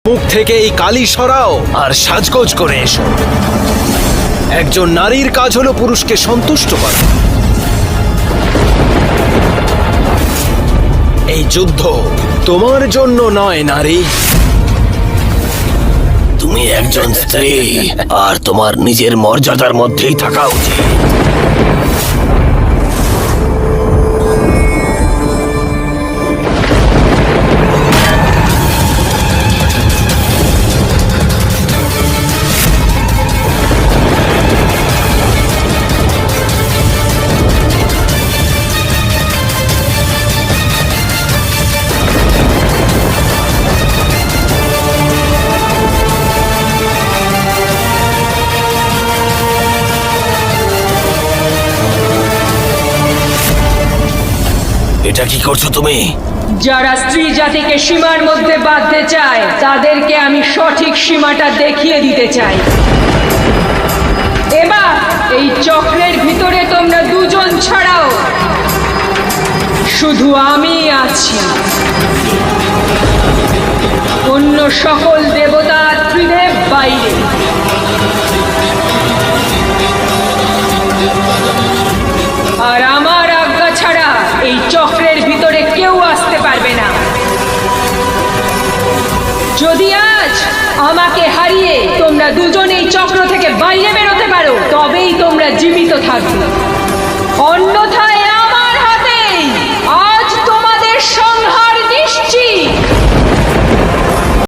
মুখ থেকে এই কালি সরাও আর সাজগোজ করে এসো। একজন নারীর কাজ হলো পুরুষকে সন্তুষ্ট করা। এই যুদ্ধ তোমার জন্য নয় নারী। তুমি একজন স্ত্রী আর তোমার নিজের মর্যাদার মধ্যেই থাকা উচিত। এটা কি করছো তুমি? যারা স্ত্রী জাতিকে সীমার মধ্যে বাঁধতে চায় তাদেরকে আমি সঠিক সীমাটা দেখিয়ে দিতে চাই। এবার এই চক্রের ভিতরে তোমরা দুজন ছাড়াও শুধু আমি আছি। অন্য সকল দেবতা ত্রিদেব বাইরে। আর আমার আজ্ঞা ছাড়া এই চক্রের ভিতরে কেউ আসতে পারবে না। যদি আজ আমাকে হারিয়ে তোমরা দুজন এই চক্র থেকে বাইরে বেরোতে পারো তবেই তোমরা জীবিত থাকবে, অন্যথায়